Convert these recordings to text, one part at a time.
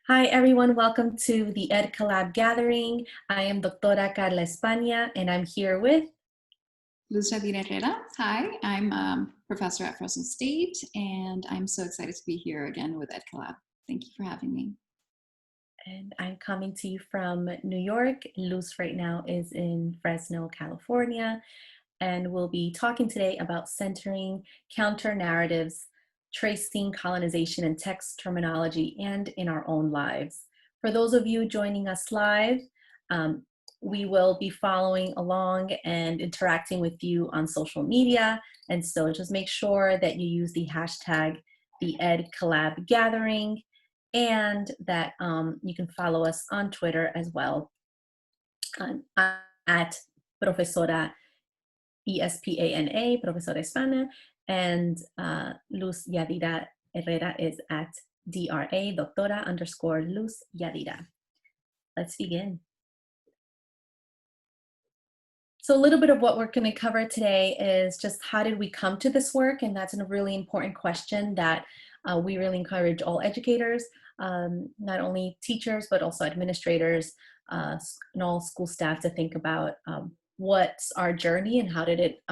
Hi, everyone. Welcome to the Ed Collab Gathering. I am Doctora Carla España, and I'm here with Luz Jadina Herrera. Hi, I'm a professor at Fresno State, and I'm so excited to be here again with Ed Collab. Thank you for having me. and I'm coming to you from New York. Luz right now is in Fresno, California, and we'll be talking today about centering counter narratives, tracing colonization in text terminology, and in our own lives. For those of you joining us live, um, we will be following along and interacting with you on social media. And so just make sure that you use the hashtag the Ed Collab Gathering, and that you can follow us on Twitter as well at Profesora ESPANA, Profesora Hispana, and Luz Yadira Herrera is at DRA, Doctora _ Luz Yadira. Let's begin. So a little bit of what we're going to cover today is just how did we come to this work? And that's a really important question that we really encourage all educators, not only teachers, but also administrators and all school staff to think about what's our journey and how did it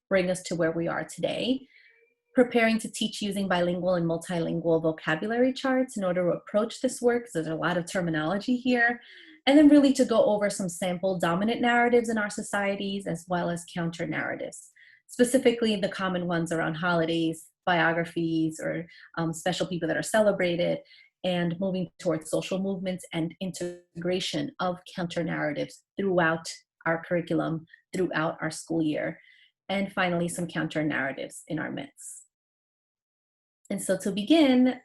bring us to where we are today. Preparing to teach using bilingual and multilingual vocabulary charts in order to approach this work, because there's a lot of terminology here. And then really to go over some sample dominant narratives in our societies, as well as counter narratives, specifically the common ones around holidays, biographies, or special people that are celebrated, and moving towards social movements and integration of counter narratives throughout our curriculum, throughout our school year. And finally, some counter narratives in our midst. And so to begin,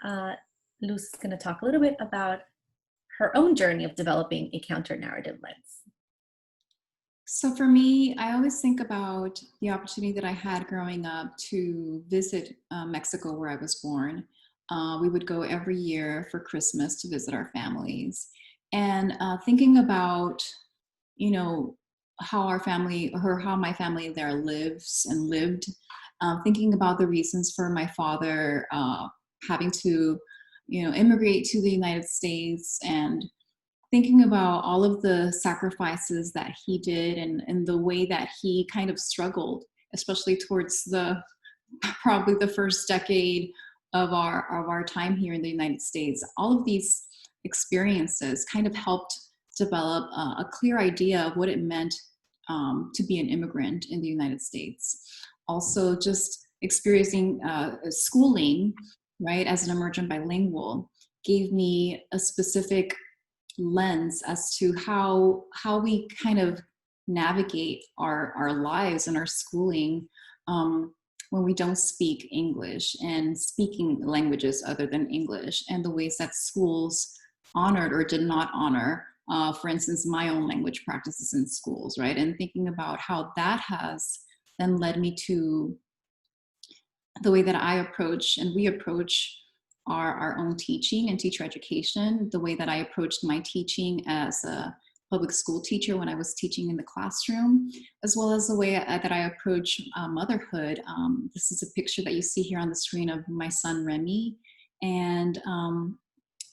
Luz is going to talk a little bit about her own journey of developing a counter narrative lens. So for me, I always think about the opportunity that I had growing up to visit Mexico, where I was born. We would go every year for Christmas to visit our families. And thinking about, how our family, or how my family there lives and lived, thinking about the reasons for my father having to, immigrate to the United States, and thinking about all of the sacrifices that he did, and the way that he kind of struggled, especially towards probably the first decade of our time here in the United States. All of these experiences kind of helped develop a clear idea of what it meant to be an immigrant in the United States. Also, just experiencing schooling, right, as an emergent bilingual, gave me a specific lens as to how we kind of navigate our lives and our schooling when we don't speak English, and speaking languages other than English, and the ways that schools honored or did not honor, for instance, my own language practices in schools, right? And thinking about how that has then led me to the way that I approach and we approach our own teaching and teacher education, the way that I approached my teaching as a public school teacher when I was teaching in the classroom, as well as the way that I approach motherhood. This is a picture that you see here on the screen of my son, Remy. And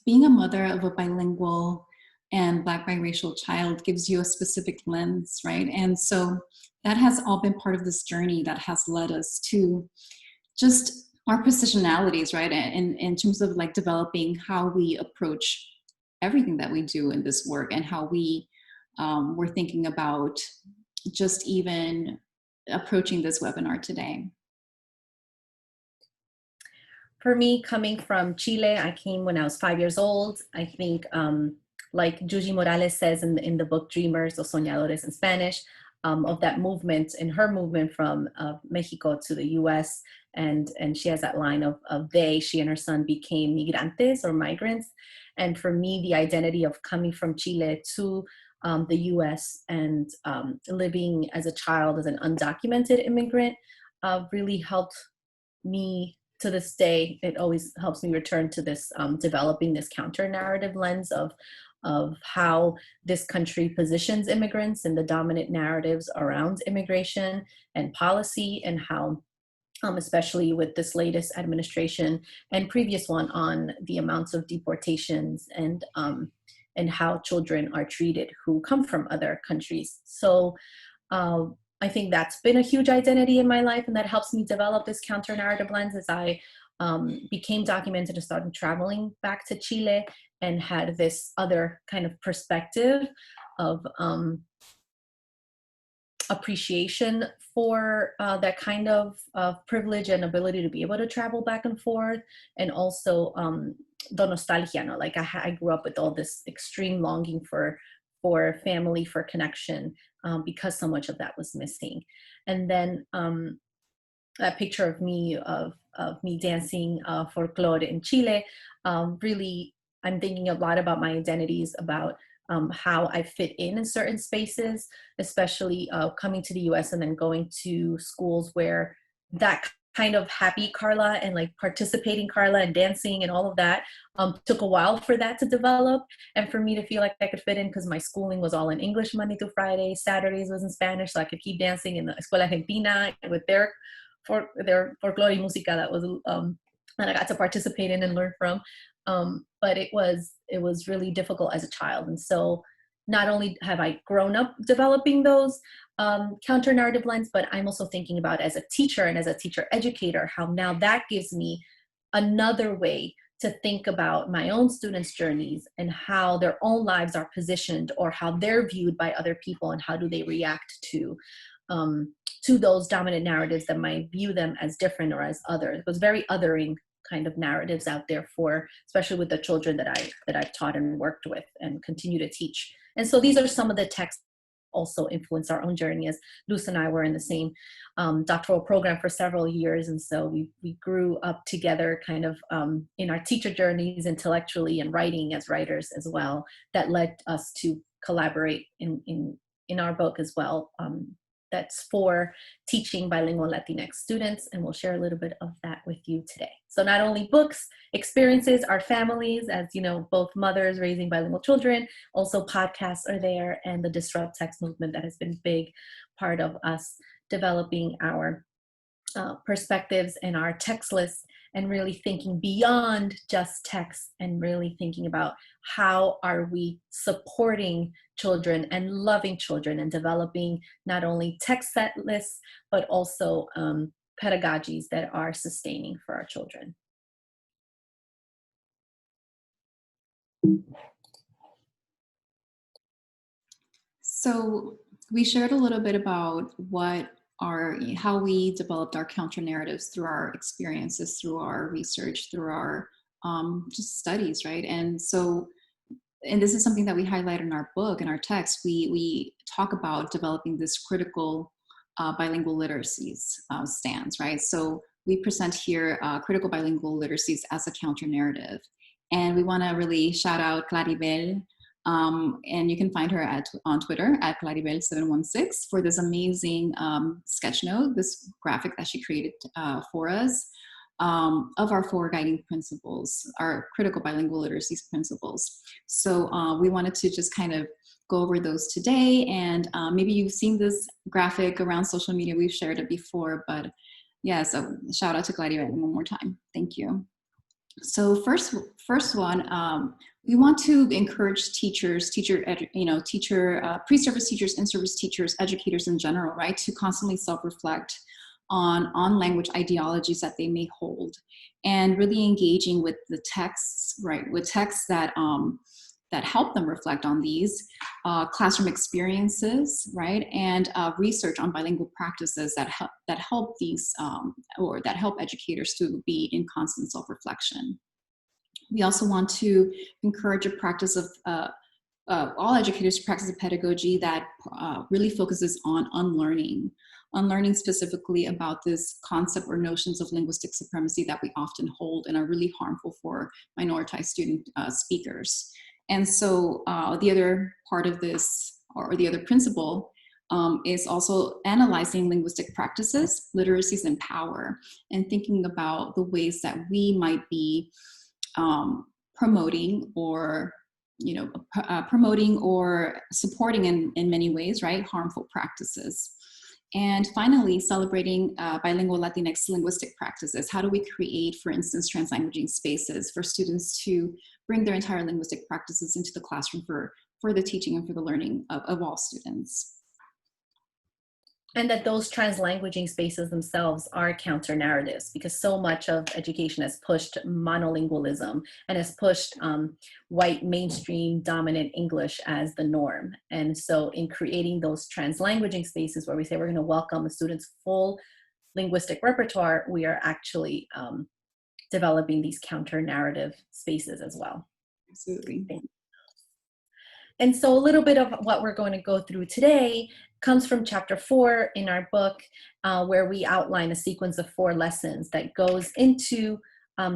being a mother of a bilingual and Black biracial child gives you a specific lens, right? And so that has all been part of this journey that has led us to just our positionalities, right? And in terms of like developing how we approach everything that we do in this work, and how we were thinking about just even approaching this webinar today. For me, coming from Chile, I came when I was 5 years old. I think, like Yuji Morales says in the book Dreamers or Soñadores in Spanish, of that movement, and her movement from Mexico to the US. And she has that line of she and her son became migrantes or migrants. And for me, the identity of coming from Chile to the US and living as a child as an undocumented immigrant really helped me. To this day, it always helps me return to this developing this counter narrative lens of how this country positions immigrants and the dominant narratives around immigration and policy, and how especially with this latest administration and previous one on the amounts of deportations and how children are treated who come from other countries. So uh, I think that's been a huge identity in my life, and that helps me develop this counter narrative lens as I became documented and started traveling back to Chile and had this other kind of perspective of appreciation for that kind of privilege and ability to be able to travel back and forth, and also the nostalgia. No? Like I grew up with all this extreme longing for family, for connection, because so much of that was missing. And then that picture of me dancing folklore in Chile, really, I'm thinking a lot about my identities, about how I fit in certain spaces, especially coming to the US and then going to schools where that kind of happy Carla and like participating Carla and dancing and all of that took a while for that to develop and for me to feel like I could fit in, because my schooling was all in English Monday through Friday. Saturdays was in Spanish, so I could keep dancing in the Escuela Argentina with their folklore y música that was that I got to participate in and learn from. But it was really difficult as a child, and so not only have I grown up developing those counter narrative lens, but I'm also thinking about as a teacher and as a teacher educator how now that gives me another way to think about my own students' journeys and how their own lives are positioned, or how they're viewed by other people, and how do they react to those dominant narratives that might view them as different or as other. It was very othering kind of narratives out there for, especially with the children that I've taught and worked with and continue to teach. And so these are some of the texts also influence our own journey, as Luz and I were in the same doctoral program for several years. And so we grew up together kind of in our teacher journeys intellectually and writing as writers as well. That led us to collaborate in our book as well. That's for teaching bilingual Latinx students, and we'll share a little bit of that with you today. So not only books, experiences, our families, as you know, both mothers raising bilingual children, also podcasts are there, and the Disrupt Text movement that has been a big part of us developing our perspectives and our text lists, and really thinking beyond just text, and really thinking about how are we supporting children and loving children and developing not only text set lists, but also pedagogies that are sustaining for our children. So we shared a little bit about how we developed our counter narratives through our experiences, through our research, through our just studies, right? And this is something that we highlight in our book, in our text. We talk about developing this critical bilingual literacies stance, right? So we present here critical bilingual literacies as a counter narrative. And we want to really shout out Claribel, and you can find her on Twitter at Claribel716 for this amazing sketch note, this graphic that she created for us of our 4 guiding principles, our critical bilingual literacies principles. So we wanted to just kind of go over those today, and maybe you've seen this graphic around social media. We've shared it before, but yeah, so shout out to Claribel one more time. Thank you. So first one, we want to encourage teachers, pre-service teachers, in-service teachers, educators in general, right, to constantly self-reflect on language ideologies that they may hold, and really engaging with the texts, right, with texts that help them reflect on these classroom experiences, right, and research on bilingual practices that help these or that help educators to be in constant self-reflection. We also want to encourage a practice of all educators to practice a pedagogy that really focuses on unlearning specifically about this concept or notions of linguistic supremacy that we often hold and are really harmful for minoritized student speakers. And so the other part of this, or the other principle, is also analyzing linguistic practices, literacies, and power, and thinking about the ways that we might be promoting or supporting in many ways, right, harmful practices. And finally, celebrating bilingual Latinx linguistic practices. How do we create, for instance, translanguaging spaces for students to bring their entire linguistic practices into the classroom for the teaching and for the learning of all students? And that those translanguaging spaces themselves are counter narratives, because so much of education has pushed monolingualism and has pushed white mainstream dominant English as the norm. And so in creating those translanguaging spaces where we say we're going to welcome the students' full linguistic repertoire, we are actually developing these counter narrative spaces as well. Absolutely. And so a little bit of what we're going to go through today comes from chapter 4 in our book, where we outline a sequence of 4 lessons that goes into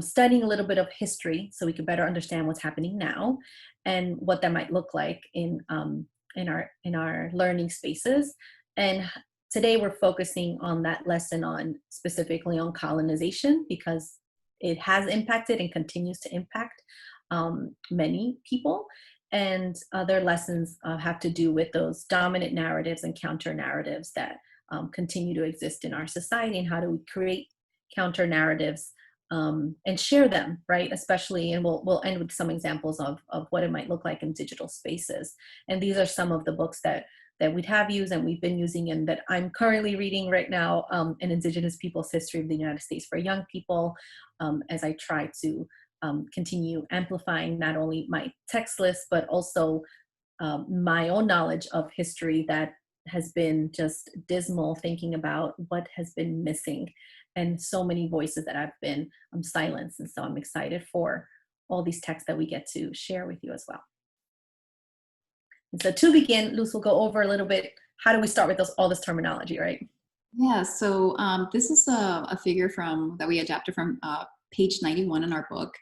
studying a little bit of history so we can better understand what's happening now and what that might look like in our learning spaces. And today we're focusing on that lesson on specifically on colonization, because it has impacted and continues to impact many people. And other lessons have to do with those dominant narratives and counter narratives that continue to exist in our society, and how do we create counter narratives and share them, right? Especially, and we'll end with some examples of what it might look like in digital spaces. And these are some of the books that we'd have used and we've been using, and that I'm currently reading right now, An Indigenous People's History of the United States for Young People, as I try to continue amplifying not only my text list, but also my own knowledge of history that has been just dismal, thinking about what has been missing and so many voices that have been silenced. And so I'm excited for all these texts that we get to share with you as well. And so to begin, Luz will go over a little bit, how do we start with all this terminology, right? Yeah, so this is a figure that we adapted from page 91 in our book.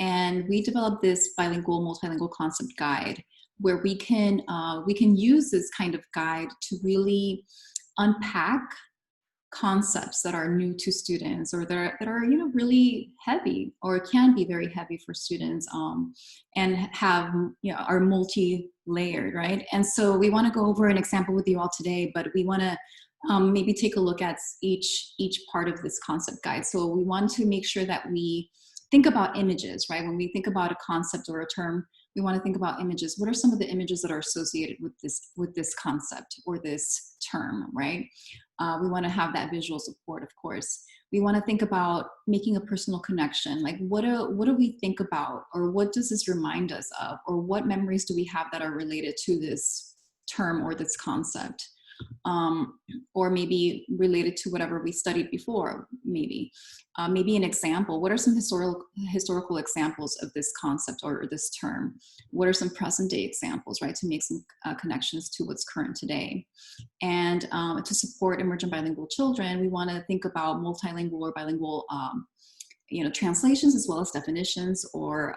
And we developed this bilingual, multilingual concept guide where we can use this kind of guide to really unpack concepts that are new to students, or that are really heavy, or can be very heavy for students, and have are multi-layered, right? And so we want to go over an example with you all today, but we want to maybe take a look at each part of this concept guide. So we want to make sure that we think about images, right? When we think about a concept or a term, we want to think about images. What are some of the images that are associated with this concept or this term, right? We want to have that visual support, of course. We want to think about making a personal connection. Like, what do we think about, or what does this remind us of, or what memories do we have that are related to this term or this concept? Or maybe related to whatever we studied before, maybe an example. What are some historical examples of this concept or this term? What are some present day examples, right, to make some connections to what's current today? And to support emergent bilingual children, we want to think about multilingual or bilingual translations, as well as definitions, or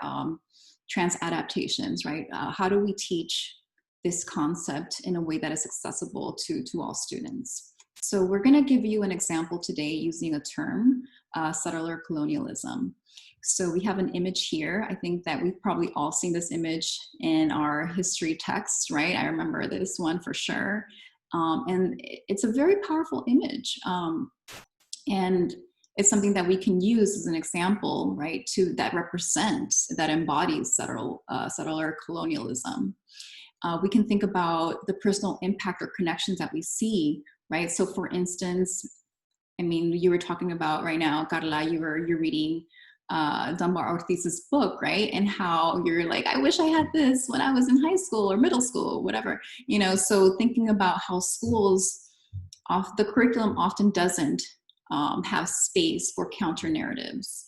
trans adaptations, right? How do we teach this concept in a way that is accessible to all students? So we're going to give you an example today using a term, settler colonialism. So we have an image here. I think that we've probably all seen this image in our history texts, right? I remember this one for sure. And it's a very powerful image. And it's something that we can use as an example, right, that embodies settler colonialism. We can think about the personal impact or connections that we see, right? So for instance, I mean, you were talking about right now, Carla, you're reading Dunbar Ortiz's book, right? And how you're like, I wish I had this when I was in high school or middle school, whatever, so thinking about how schools, the curriculum often doesn't have space for counter narratives.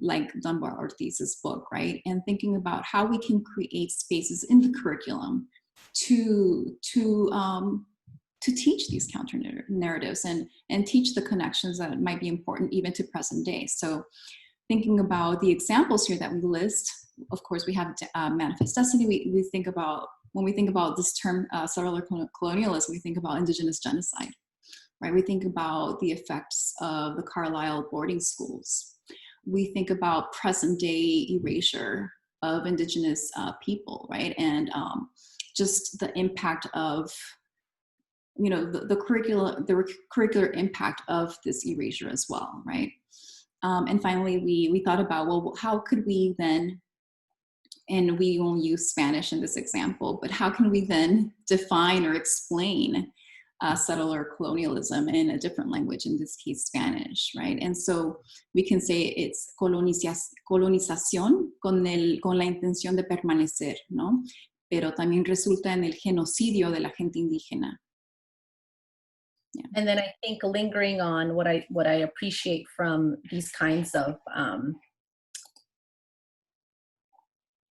Like Dunbar Ortiz's book, right? And thinking about how we can create spaces in the curriculum to teach these counter narratives and teach the connections that might be important even to present day. So thinking about the examples here that we list, of course, we have Manifest Destiny. We think about, when we think about this term, settler colonialism, we think about indigenous genocide, right? We think about the effects of the Carlisle boarding schools. We think about present day erasure of indigenous people, right? And just the impact of the curricular impact of this erasure as well, right? And finally, we thought about, well, how could we then, and we won't use Spanish in this example, but how can we then define or explain settler colonialism in a different language, in this case, Spanish, right? And so we can say it's colonización con la intención de permanecer, ¿no? Pero también resulta en el genocidio de la gente indígena. Yeah. And then I think lingering on what I appreciate from these kinds of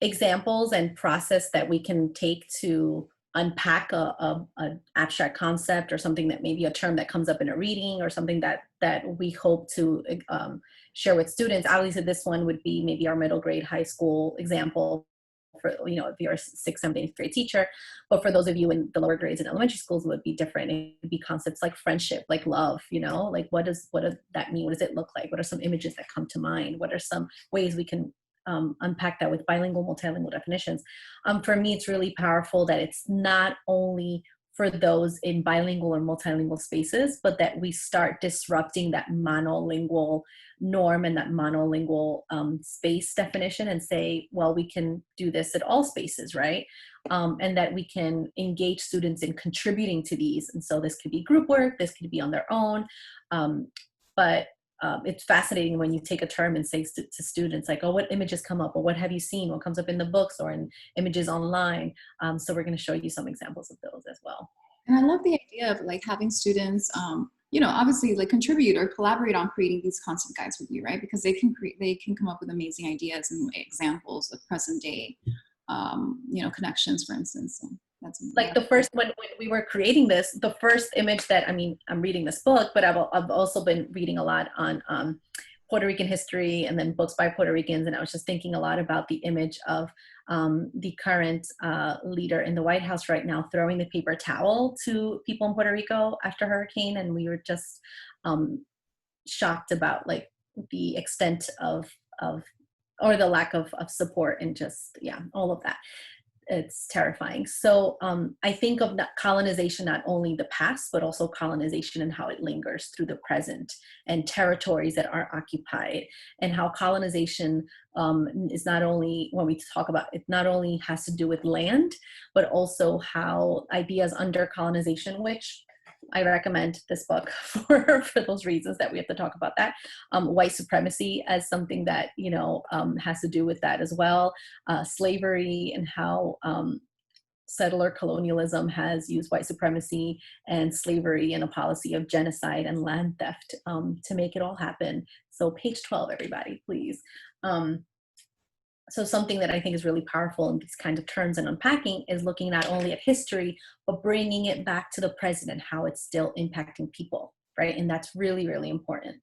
examples and process that we can take to unpack a abstract concept or something that maybe a term that comes up in a reading or something that we hope to share with students. Obviously, this one would be maybe our middle grade, high school example for, if you're a 6th, 7th, 8th grade teacher. But for those of you in the lower grades in elementary schools, it would be different. It would be concepts like friendship, like love, like what does that mean? What does it look like? What are some images that come to mind? What are some ways we can unpack that with bilingual, multilingual definitions? For me, it's really powerful that it's not only for those in bilingual or multilingual spaces, but that we start disrupting that monolingual norm and that monolingual space definition and say, well, we can do this at all spaces, right? And that we can engage students in contributing to these. And so this could be group work, this could be on their own, but it's fascinating when you take a term and say to students like, oh, what images come up, or what have you seen, what comes up in the books or in images online. So we're going to show you some examples of those as well. And I love the idea of like having students, obviously like contribute or collaborate on creating these concept guides with you, right? Because they can come up with amazing ideas and examples of present day, connections, for instance. So that's like the first, when we were creating this, the first image that, I'm reading this book, but I've also been reading a lot on Puerto Rican history and then books by Puerto Ricans. And I was just thinking a lot about the image of the current leader in the White House right now throwing the paper towel to people in Puerto Rico after hurricane. And we were just shocked about like the extent of or the lack of support and just, all of that. It's terrifying. So I think of colonization, not only the past, but also colonization and how it lingers through the present and territories that are occupied, and how colonization is not only, when we talk about it, not only has to do with land, but also how ideas under colonization, which I recommend this book for those reasons that we have to talk about that. White supremacy as something that, has to do with that as well. Slavery and how settler colonialism has used white supremacy and slavery and a policy of genocide and land theft to make it all happen. So page 12, everybody, please. So something that I think is really powerful in these kinds of terms and unpacking is looking not only at history, but bringing it back to the present and how it's still impacting people, right? And that's really, really important.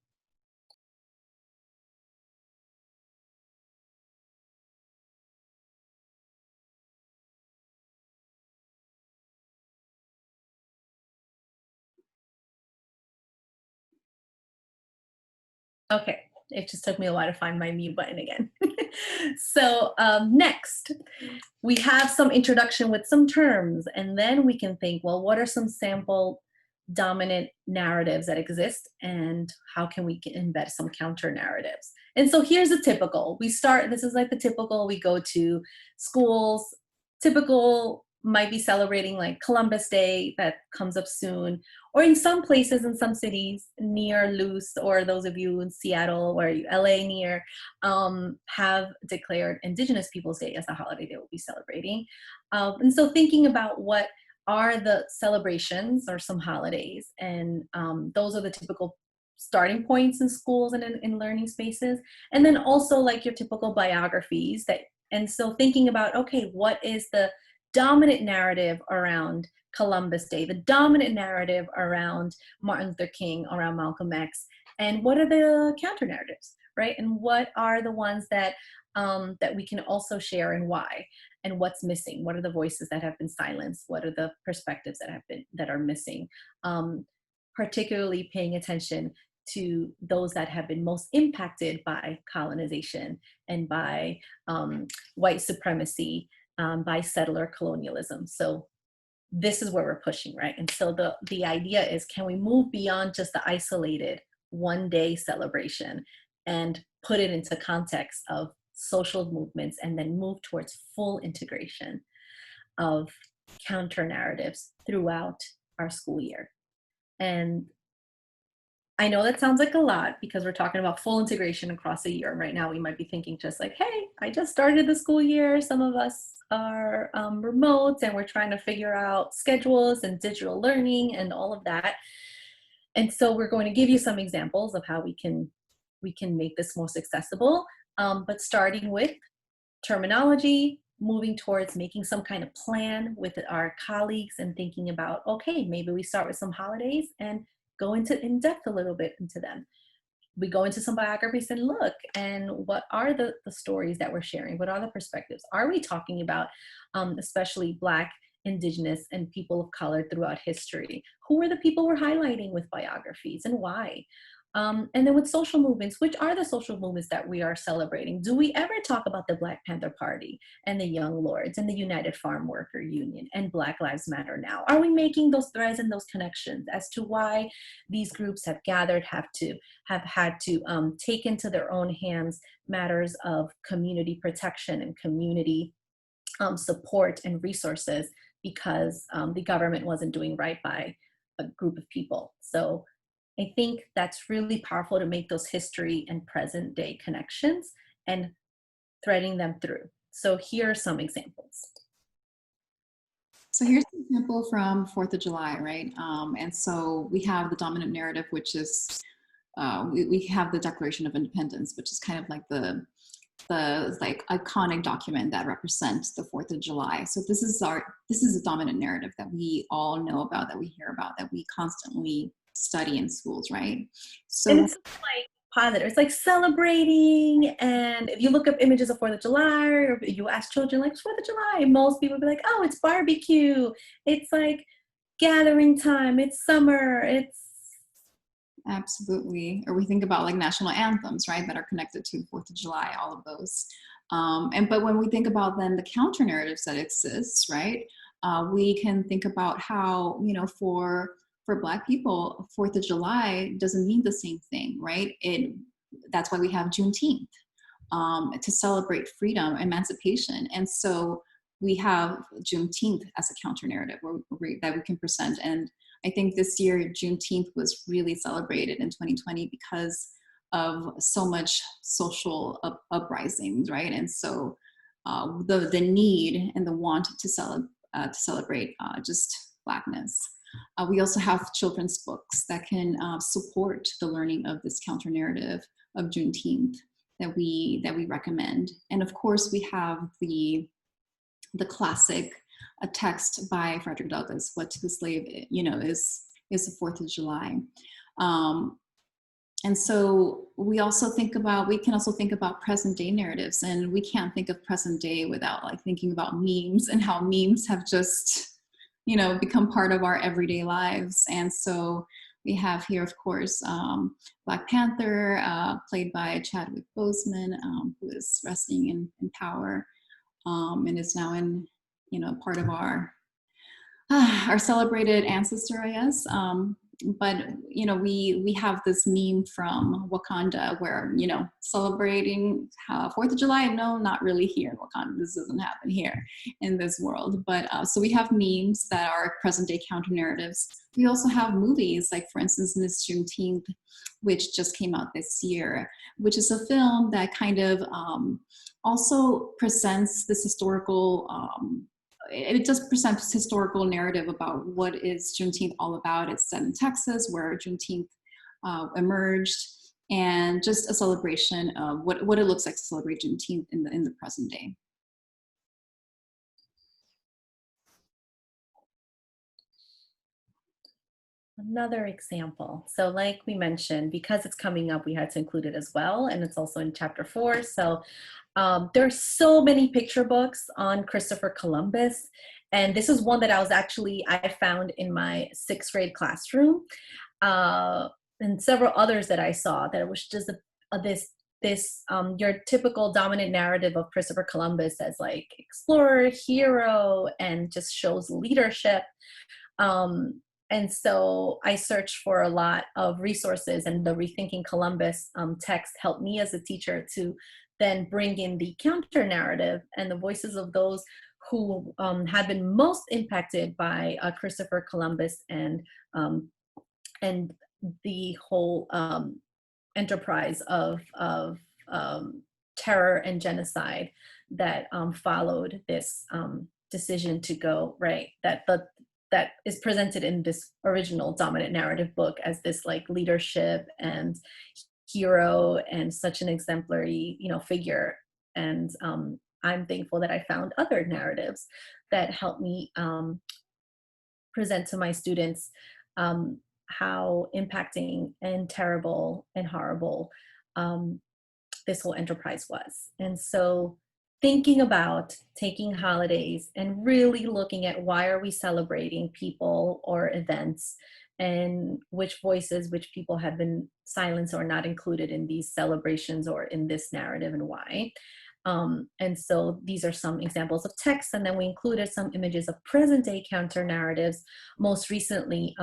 Okay, it just took me a while to find my mute button again. So next, we have some introduction with some terms, and then we can think, well, what are some sample dominant narratives that exist, and how can we embed some counter narratives? And so here's a typical. This is like the typical, we go to schools, typical might be celebrating like Columbus Day, that comes up soon, or in some places, in some cities near Luce, or those of you in Seattle or LA near, have declared Indigenous Peoples Day as a holiday they will be celebrating. And so thinking about what are the celebrations or some holidays, and those are the typical starting points in schools and in learning spaces. And then also like your typical biographies and so thinking about, okay, what is the dominant narrative around Columbus Day, the dominant narrative around Martin Luther King, around Malcolm X, and what are the counter narratives, right? And what are the ones that that we can also share, and why, and what's missing? What are the voices that have been silenced? What are the perspectives that are missing? Particularly paying attention to those that have been most impacted by colonization and by white supremacy, by settler colonialism. So this is where we're pushing, right? And so the idea is, can we move beyond just the isolated one day celebration and put it into context of social movements, and then move towards full integration of counter narratives throughout our school year? And I know that sounds like a lot because we're talking about full integration across a year. Right now, we might be thinking just like, hey, I just started the school year. Some of us are remote and we're trying to figure out schedules and digital learning and all of that. And so we're going to give you some examples of how we can make this most accessible, but starting with terminology, moving towards making some kind of plan with our colleagues and thinking about, okay, maybe we start with some holidays and go into in depth a little bit into them. We go into some biographies and look, and what are the stories that we're sharing? What are the perspectives? Are we talking about especially Black, Indigenous, and people of color throughout history? Who are the people we're highlighting with biographies and why? And then with social movements, which are the social movements that we are celebrating? Do we ever talk about the Black Panther Party and the Young Lords and the United Farm Worker Union and Black Lives Matter now? Are we making those threads and those connections as to why these groups have gathered, have had to take into their own hands matters of community protection and community support and resources because the government wasn't doing right by a group of people? So I think that's really powerful to make those history and present day connections and threading them through. So here are some examples. So here's an example from 4th of July, right? And so we have the dominant narrative, which is, we have the Declaration of Independence, which is kind of like the like iconic document that represents the 4th of July. So this is a dominant narrative that we all know about, that we hear about, that we constantly study in schools, right? And So it's like positive. It's like celebrating. And if you look up images of 4th of July, or if you ask children, like, 4th of July, most people will be like, oh, it's barbecue. It's like gathering time. It's summer. It's absolutely. Or we think about like national anthems, right, that are connected to 4th of July, all of those. But when we think about then the counter narratives that exist, right, we can think about how, you know, for Black people, 4th of July doesn't mean the same thing, right? That's why we have Juneteenth, to celebrate freedom, emancipation. And so we have Juneteenth as a counter narrative that we can present. And I think this year, Juneteenth was really celebrated in 2020 because of so much social uprisings, right? And so the need and the want to celebrate just Blackness. We also have children's books that can support the learning of this counter narrative of Juneteenth that we recommend. And of course, we have the classic a text by Frederick Douglass, "What to the Slave, you know, is the 4th of July." And so we can also think about present day narratives, and we can't think of present day without like thinking about memes and how memes have just, you know, become part of our everyday lives. And so we have here, of course, Black Panther, played by Chadwick Boseman, who is resting in power, and is now in, you know, part of our celebrated ancestor, I guess. But you know, we have this meme from Wakanda where, you know, celebrating 4th of July. No, not really here in Wakanda. This doesn't happen here in this world. But so we have memes that are present day counter narratives. We also have movies, like for instance, Miss Juneteenth, which just came out this year, which is a film that kind of also presents this historical it just presents historical narrative about what is Juneteenth all about. It's set in Texas, where Juneteenth emerged, and just a celebration of what it looks like to celebrate Juneteenth in the present day. another example. So like we mentioned, because it's coming up, we had to include it as well. And it's also in chapter 4. So there's so many picture books on Christopher Columbus. And this is one that I found in my 6th grade classroom. And several others that I saw, that it was just this this your typical dominant narrative of Christopher Columbus as like explorer, hero, and just shows leadership. Um, and so I searched for a lot of resources, and the Rethinking Columbus text helped me as a teacher to then bring in the counter narrative and the voices of those who had been most impacted by Christopher Columbus um, and the whole enterprise of terror and genocide that followed this decision to go right that is presented in this original dominant narrative book as this like leadership and hero and such an exemplary figure. And I'm thankful that I found other narratives that help me present to my students um, how impacting and terrible and horrible um, this whole enterprise was. And so thinking about taking holidays and really looking at why are we celebrating people or events, and which voices, which people have been silenced or not included in these celebrations or in this narrative, and why. And so these are some examples of text, and then we included some images of present day counter narratives, most recently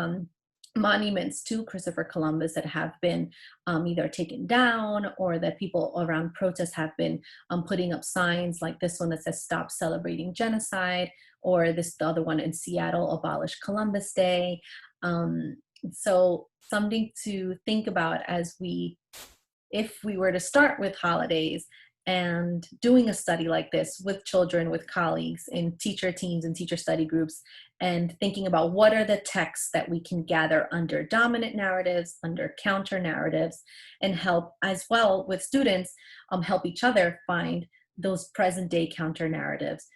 monuments to Christopher Columbus that have been either taken down, or that people around protests have been putting up signs like this one that says "Stop Celebrating Genocide," or the other one in Seattle, "Abolish Columbus Day." Um, so something to think about as if we were to start with holidays and doing a study like this with children, with colleagues in teacher teams and teacher study groups, and thinking about what are the texts that we can gather under dominant narratives, under counter narratives, and help as well with students help each other find those present day counter narratives.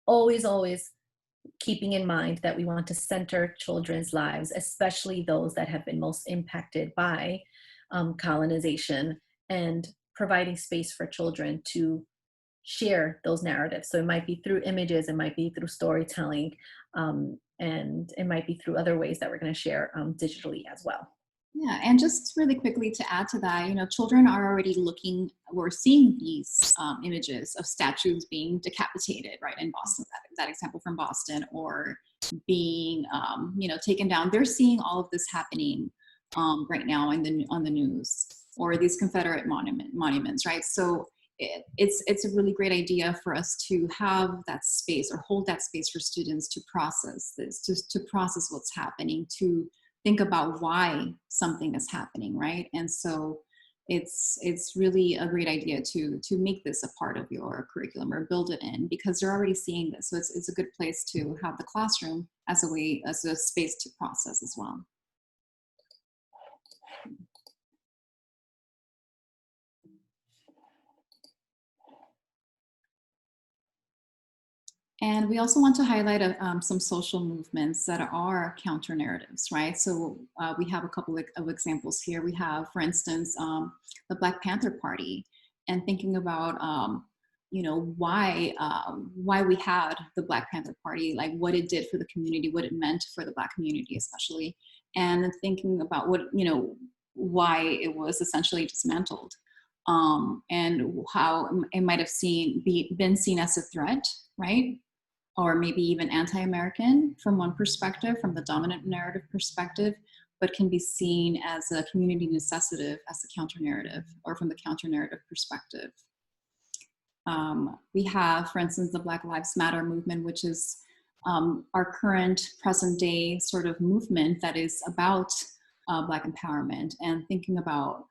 Always keeping in mind that we want to center children's lives, especially those that have been most impacted by colonization, and providing space for children to share those narratives. So it might be through images, it might be through storytelling, and it might be through other ways that we're going to share digitally as well. Yeah, and just really quickly to add to that, children are already looking, we're seeing these images of statues being decapitated, right, in Boston, that example from Boston, or being, taken down. They're seeing all of this happening right now on the news, or these Confederate monuments, right? So it's a really great idea for us to have that space, or hold that space for students to process this, to process what's happening, to think about why something is happening, right? And so it's really a great idea to make this a part of your curriculum, or build it in, because they're already seeing this. So it's a good place to have the classroom as a space to process as well. And we also want to highlight some social movements that are counter narratives, right? So we have a couple of examples here. We have, for instance, the Black Panther Party, and thinking about, why we had the Black Panther Party, like what it did for the community, what it meant for the Black community especially, and thinking about why it was essentially dismantled, and how it might have been seen as a threat, right? Or maybe even anti-American from one perspective, from the dominant narrative perspective, but can be seen as a community necessitative as a counter-narrative, or from the counter-narrative perspective. We have, for instance, the Black Lives Matter movement, which is our current present day sort of movement that is about Black empowerment, and thinking about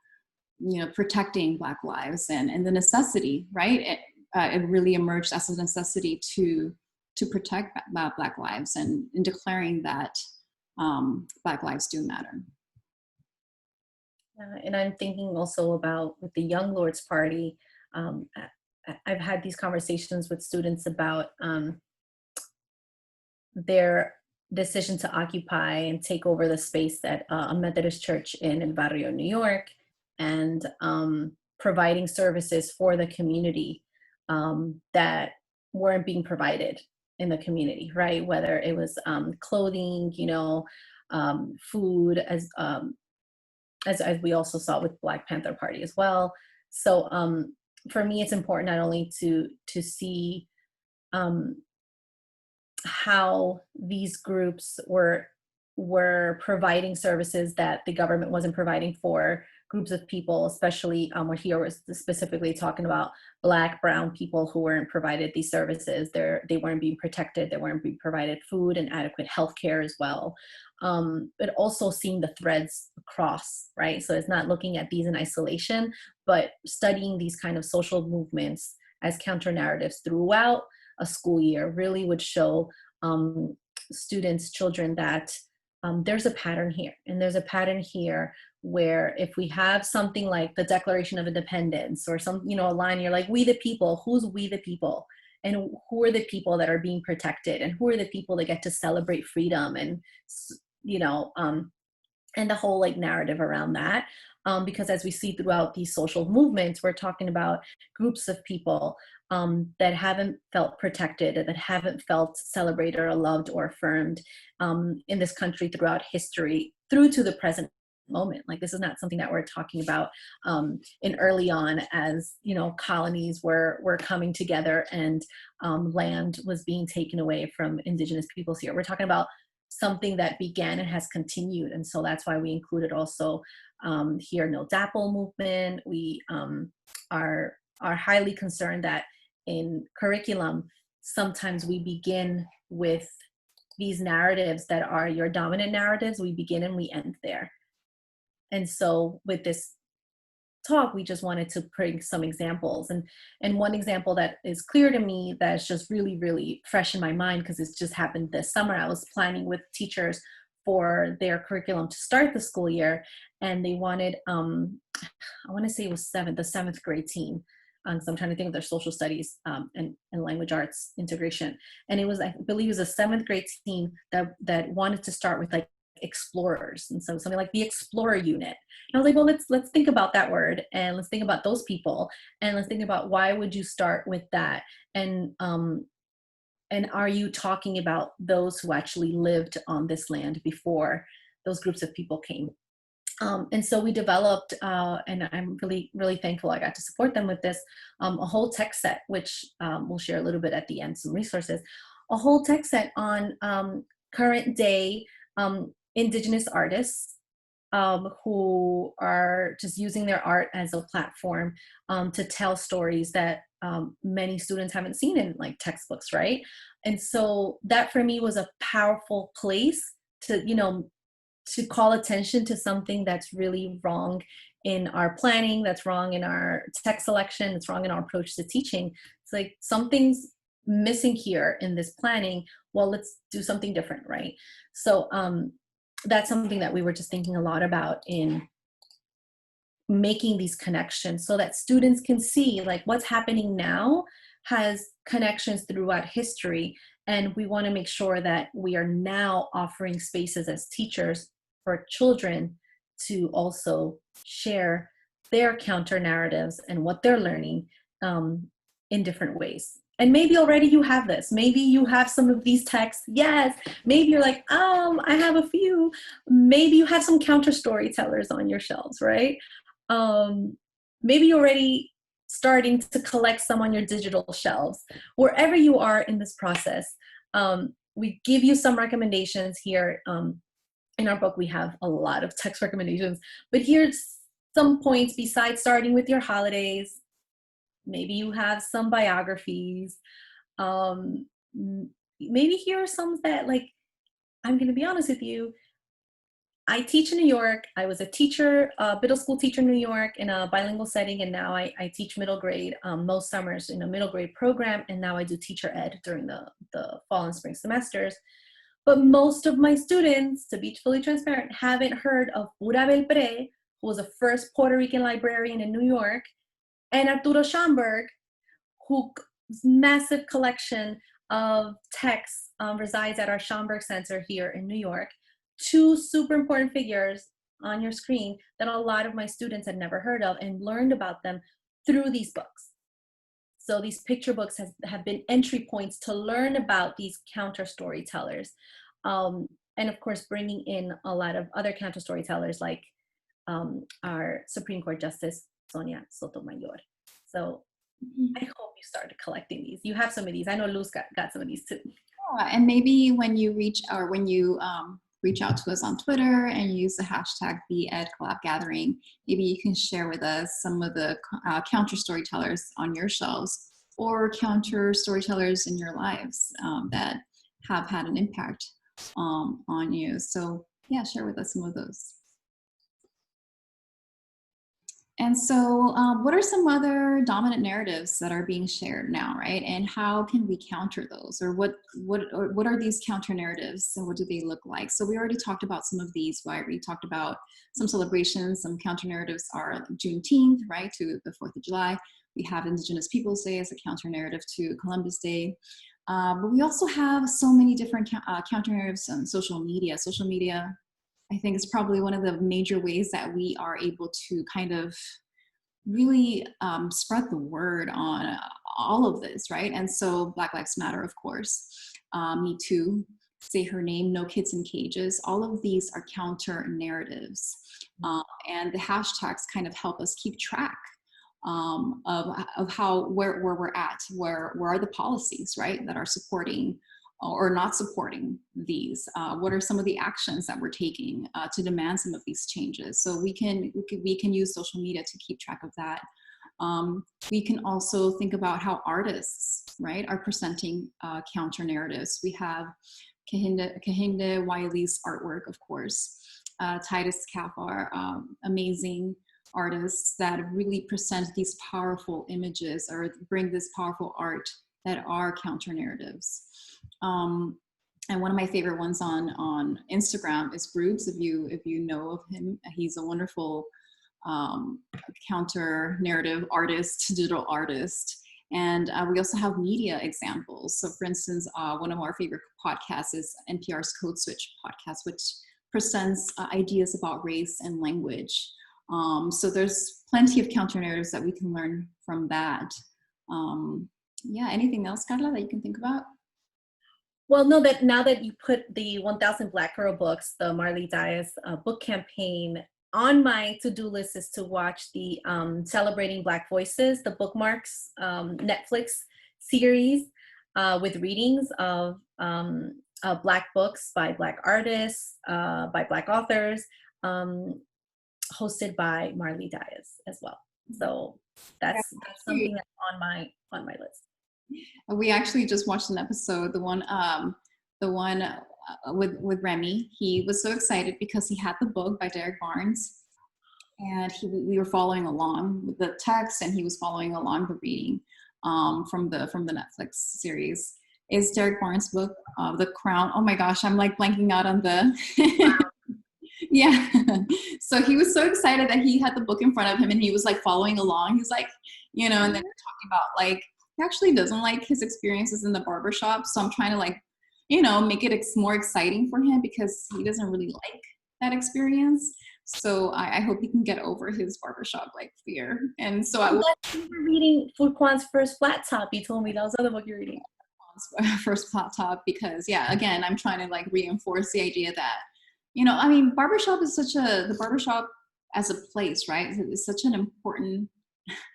protecting Black lives, and the necessity, right? It really emerged as a necessity to protect Black lives, and in declaring that Black lives do matter. And I'm thinking also about with the Young Lords Party. I've had these conversations with students about their decision to occupy and take over the space at a Methodist church in El Barrio, New York, and providing services for the community that weren't being provided in the community, right? Whether it was clothing, food, as as we also saw with Black Panther Party as well. So for me, it's important not only to see um, how these groups were providing services that the government wasn't providing for groups of people, especially we're here specifically talking about Black, brown people who weren't provided these services. They weren't being protected. They weren't being provided food and adequate health care as well. But also seeing the threads across, right? So it's not looking at these in isolation, but studying these kind of social movements as counter narratives throughout a school year really would show students, children, that there's a pattern here. And there's a pattern here where if we have something like the Declaration of Independence or some, a line, you're like, we the people, who's we the people? And who are the people that are being protected? And who are the people that get to celebrate freedom? And, you know, um, and the whole like narrative around that. Because as we see throughout these social movements, we're talking about groups of people that haven't felt protected, that haven't felt celebrated or loved or affirmed in this country throughout history through to the present moment. Like this is not something that we're talking about in early on as colonies were coming together and land was being taken away from indigenous peoples here. We're talking about something that began and has continued. And so that's why we included also here No DAPL movement. We are highly concerned that in curriculum, sometimes we begin with these narratives that are your dominant narratives. We begin and we end there. And so with this talk, we just wanted to bring some examples. And one example that is clear to me that's just really, really fresh in my mind, because it's just happened this summer. I was planning with teachers for their curriculum to start the school year, and they wanted, I want to say it was the seventh grade team. So I'm trying to think of their social studies and language arts integration. And it was, I believe it was a seventh grade team that wanted to start with like explorers. And so something like the explorer unit. And I was like, well, let's think about that word, and let's think about those people, and let's think about why would you start with that, and are you talking about those who actually lived on this land before those groups of people came? And so we developed, and I'm really, really thankful I got to support them with this, a whole text set, which we'll share a little bit at the end, some resources, a whole text set on current day Indigenous artists who are just using their art as a platform to tell stories that many students haven't seen in like textbooks, right? And so that for me was a powerful place to, to call attention to something that's really wrong in our planning, that's wrong in our text selection, it's wrong in our approach to teaching. It's like something's missing here in this planning. Well, let's do something different, right? So that's something that we were just thinking a lot about in making these connections so that students can see like what's happening now has connections throughout history. And we want to make sure that we are now offering spaces as teachers for children to also share their counter narratives and what they're learning in different ways. And maybe already you have this. Maybe you have some of these texts. Yes. Maybe you're like, I have a few. Maybe you have some counter storytellers on your shelves, right? Maybe you're already starting to collect some on your digital shelves. Wherever you are in this process, we give you some recommendations here. In our book, we have a lot of text recommendations, but here's some points besides starting with your holidays. Maybe you have some biographies. Maybe here are some that, like, I'm going to be honest with you. I teach in New York. I was a teacher, a middle school teacher in New York in a bilingual setting, and now I teach middle grade most summers in a middle grade program, and now I do teacher ed during the fall and spring semesters. But most of my students, to be fully transparent, haven't heard of Pura Belpré, who was the first Puerto Rican librarian in New York, and Arturo Schomburg, whose massive collection of texts resides at our Schomburg Center here in New York. Two super important figures on your screen that a lot of my students had never heard of and learned about them through these books. So these picture books have been entry points to learn about these counter storytellers. And of course, bringing in a lot of other counter storytellers like our Supreme Court Justice, Sonia Sotomayor. So I hope you started collecting these. You have some of these. I know Luz got some of these too. Yeah, and maybe when you reach out to us on Twitter and use the hashtag #BEdCollabGathering, maybe you can share with us some of the counter storytellers on your shelves or counter storytellers in your lives that have had an impact on you. So yeah, share with us some of those. And so what are some other dominant narratives that are being shared now, right? And how can we counter those? Or what are these counter narratives and what do they look like? So we already talked about some of these, right? We talked about some celebrations, some counter narratives are Juneteenth, right, to the 4th of July. We have Indigenous Peoples Day as a counter narrative to Columbus Day. But we also have so many different counter narratives on social media. Social media, I think, is probably one of the major ways that we are able to kind of really spread the word on all of this, right? And so Black Lives Matter, of course, Me Too, Say Her Name, No Kids in Cages, all of these are counter narratives. And the hashtags kind of help us keep track of how, where we're at, where are the policies, right, that are supporting or not supporting these? What are some of the actions that we're taking to demand some of these changes? So we can use social media to keep track of that. We can also think about how artists, right, are presenting counter narratives. We have Kehinde Wiley's artwork, of course, Titus Kaffar, amazing artists that really present these powerful images or bring this powerful art that are counter narratives. And one of my favorite ones on Instagram is Broods. If you know of him, he's a wonderful counter narrative artist, digital artist. And we also have media examples. So for instance, one of our favorite podcasts is NPR's Code Switch podcast, which presents ideas about race and language. So there's plenty of counter narratives that we can learn from that. Yeah, anything else, Carla, that you can think about? Well, no, that now that you put the 1000 Black Girl books, the Marley Dias book campaign on my to-do list is to watch the Celebrating Black Voices, the Bookmarks Netflix series with readings of Black books by Black artists, by Black authors, hosted by Marley Dias as well. So that's something that's on my list. We actually just watched an episode, the one with Remy. He was so excited because he had the book by Derek Barnes, and we were following along with the text, and he was following along the reading from the Netflix series. Is Derek Barnes' book, The Crown? Oh my gosh, I'm like blanking out on the. Yeah. So he was so excited that he had the book in front of him and he was like following along. He's like, and then we're talking about like, he actually doesn't like his experiences in the barbershop. So I'm trying to like, make it more exciting for him because he doesn't really like that experience. So I hope he can get over his barbershop like fear. And so you were reading Furquan's First Flat Top. You told me that was the other book you're reading. First Flat Top, because again, I'm trying to like reinforce the idea that, barbershop is the barbershop as a place, right? It's such an important,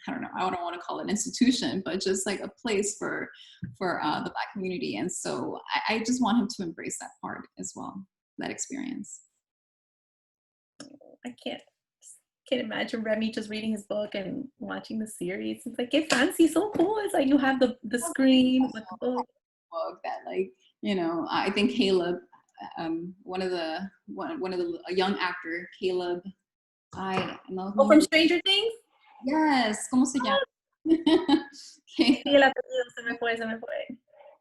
I don't know, I don't want to call it an institution, but just like a place for the Black community. And so I just want him to embrace that part as well, that experience. I can't imagine Remy just reading his book and watching the series. It's like, get fancy, so cool. It's like you have the screen with the book. That I think Caleb, one of the a young actor, Caleb, I know. Oh, from Stranger Things? Yes, ¿cómo se llama? Sí, el apellido se me fue.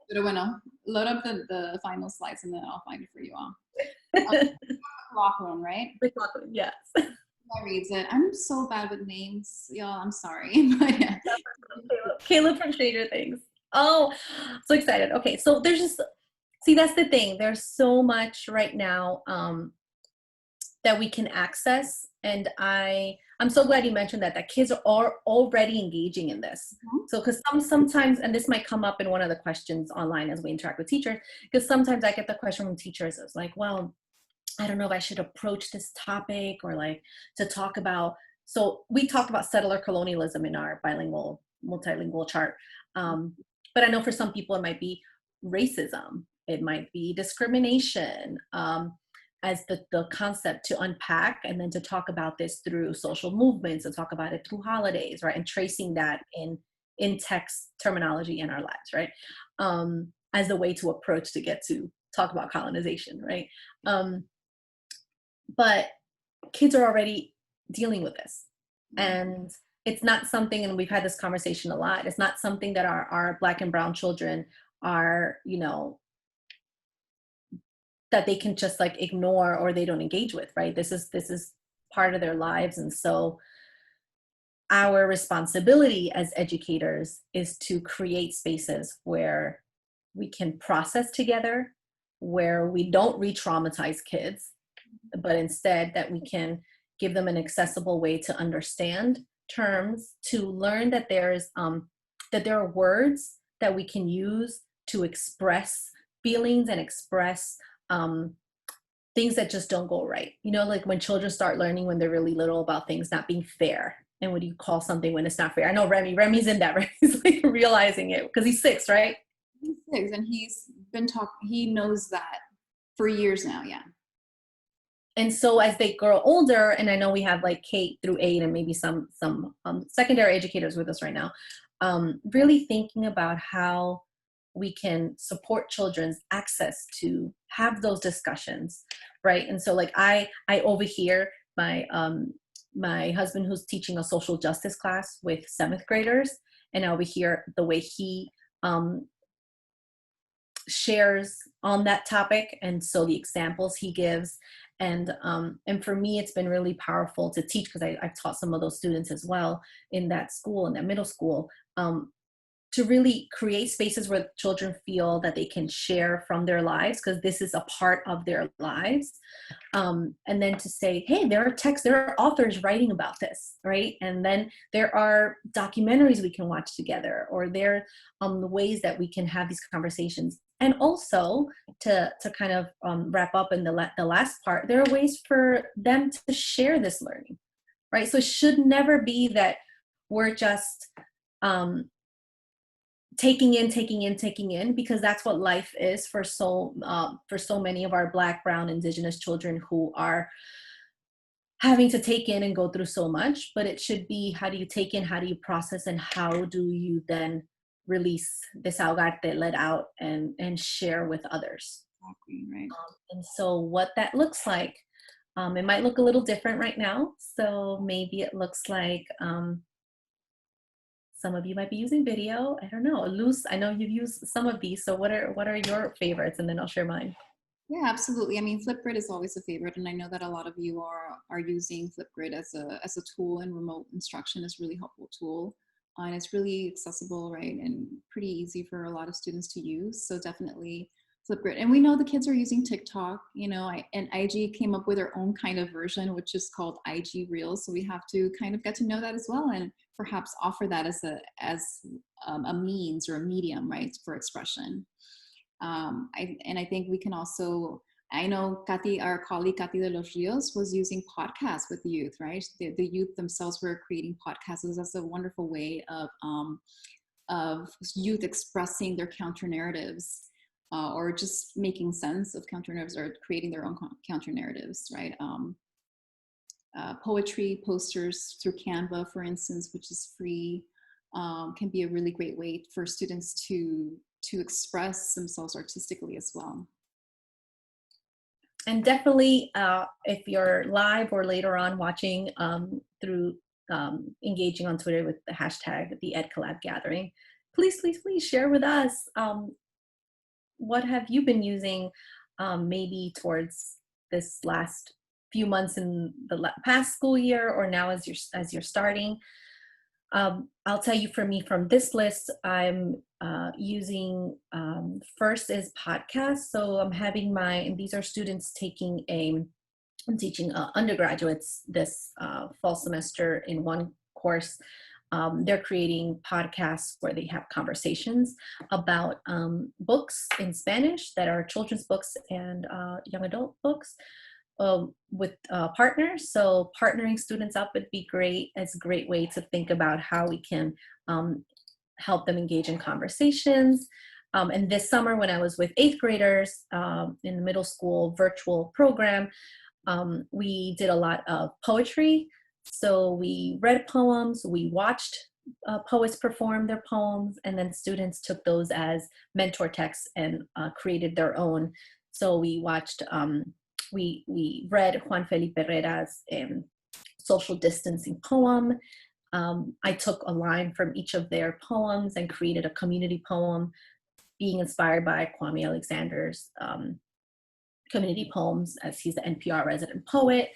Pero bueno, load up the final slides and then I'll find it for you all. Lachlan, right? Yes. I reads it. I'm so bad with names, y'all. I'm sorry. But yeah. Caleb from Stranger Things. Oh, so excited. Okay, so there's just, that's the thing. There's so much right now that we can access, and I'm so glad you mentioned that kids are already engaging in this. Mm-hmm. So because sometimes, and this might come up in one of the questions online as we interact with teachers, because sometimes I get the question from teachers, it's like, well, I don't know if I should approach this topic or like to talk about. So we talked about settler colonialism in our bilingual, multilingual chart. Um, but I know for some people it might be racism, it might be discrimination, as the concept to unpack and then to talk about this through social movements and talk about it through holidays, right? And tracing that in text terminology in our lives, right? As the way to approach to get to talk about colonization, right? Um, but kids are already dealing with this, and it's not something, and we've had this conversation a lot, it's not something that our Black and brown children are, you know, that they can just like ignore or they don't engage with, right? This is part of their lives. And so our responsibility as educators is to create spaces where we can process together, where we don't re-traumatize kids, but instead that we can give them an accessible way to understand terms, to learn that that there are words that we can use to express feelings and express um, things that just don't go right. You know, like when children start learning when they're really little about things not being fair. And what do you call something when it's not fair? I know Remy's in that, right? He's like realizing it because he's 6, right? He's 6, and he knows that for years now. Yeah. And so as they grow older, and I know we have like K-8 and maybe some secondary educators with us right now, really thinking about how we can support children's access to have those discussions, right? And so like I overhear my husband who's teaching a social justice class with 7th graders, and I overhear the way he shares on that topic, and so the examples he gives, and for me it's been really powerful to teach because I've taught some of those students as well in that school, in that middle school, to really create spaces where children feel that they can share from their lives because this is a part of their lives, and then to say, hey, there are authors writing about this, right? And then there are documentaries we can watch together, or there are the ways that we can have these conversations. And also to kind of wrap up in the last part, there are ways for them to share this learning, right? So it should never be that we're just taking in, because that's what life is for so many of our Black, brown, indigenous children who are having to take in and go through so much. But it should be, how do you take in, how do you process, and how do you then release, desahogarte, let out, and share with others. Exactly. Right. And so what that looks like, it might look a little different right now. So maybe it looks like some of you might be using video. I don't know. Luz, I know you've used some of these. So what are your favorites? And then I'll share mine. Yeah, absolutely. I mean, Flipgrid is always a favorite, and I know that a lot of you are using Flipgrid as a tool, and remote instruction is a really helpful tool, and it's really accessible, right, and pretty easy for a lot of students to use. So definitely Flipgrid. And we know the kids are using TikTok, you know, and IG came up with their own kind of version, which is called IG Reels. So we have to kind of get to know that as well, and perhaps offer that as a means or a medium, right, for expression. I think we can also, I know Kathy, our colleague Kathy de los Rios, was using podcasts with the youth, right? The youth themselves were creating podcasts. So that's a wonderful way of youth expressing their counter narratives, or just making sense of counter narratives, or creating their own counter narratives, right? Poetry posters through Canva, for instance, which is free, can be a really great way for students to express themselves artistically as well. And definitely, if you're live or later on watching through engaging on Twitter with the hashtag the EdCollab Gathering, please share with us what have you been using maybe towards this last few months in the past school year, or now as you're starting. I'll tell you, for me, from this list, I'm using, first is podcasts. So I'm having and these are students I'm teaching undergraduates this fall semester in one course. They're creating podcasts where they have conversations about books in Spanish that are children's books and young adult books. with partners. So partnering students up would be great. It's a great way to think about how we can um, help them engage in conversations. And this summer, when I was with 8th graders in the middle school virtual program, we did a lot of poetry. So we read poems, we watched poets perform their poems, and then students took those as mentor texts and created their own. So we watched, we read Juan Felipe Herrera's social distancing poem. I took a line from each of their poems and created a community poem being inspired by Kwame Alexander's community poems, as he's the NPR resident poet.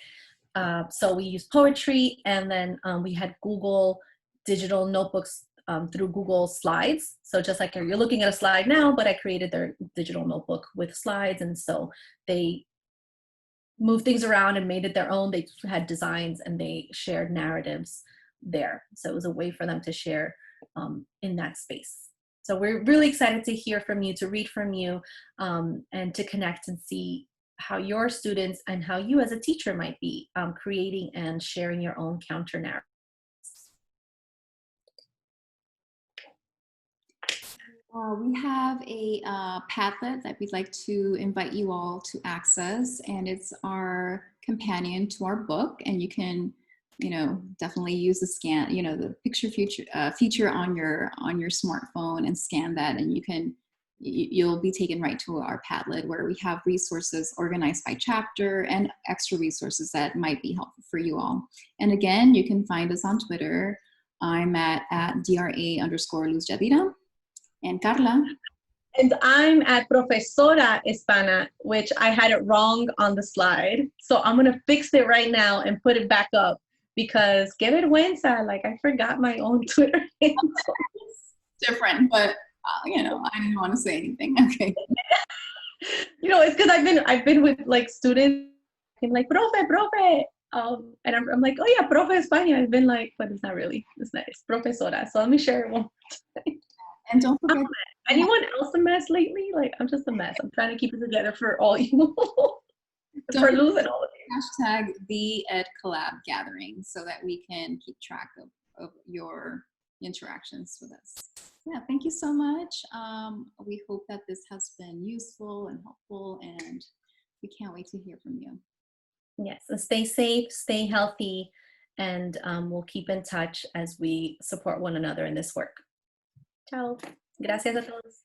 So we used poetry, and then we had Google digital notebooks through Google Slides. So just like you're looking at a slide now, but I created their digital notebook with slides, and so they moved things around and made it their own. They had designs and they shared narratives there. So it was a way for them to share in that space. So we're really excited to hear from you, to read from you, and to connect and see how your students and how you as a teacher might be creating and sharing your own counter narrative. We have a Padlet that we'd like to invite you all to access, and it's our companion to our book. And you can, definitely use the scan, the picture feature on your smartphone, and scan that, and you'll be taken right to our Padlet, where we have resources organized by chapter and extra resources that might be helpful for you all. And again, you can find us on Twitter. I'm at DRA_Luz Javira. And Carla. And I'm at Profesora Hispana, which I had it wrong on the slide. So I'm going to fix it right now and put it back up, because que vergüenza, like I forgot my own Twitter handle. Different, but I didn't want to say anything. Okay. It's because I've been with like students and like, profe. And I'm like, oh yeah, Profe España. I've been like, but it's not really. It's nice. Profesora. So let me share it one more time. And don't forget, anyone else a mess lately? Like, I'm just a mess. I'm trying to keep it together for all you. For losing all of you. Hashtag the Ed Collab Gathering, so that we can keep track of your interactions with us. Yeah, thank you so much. We hope that this has been useful and helpful, and we can't wait to hear from you. Yes, so stay safe, stay healthy, and we'll keep in touch as we support one another in this work. Chao. Gracias a todos.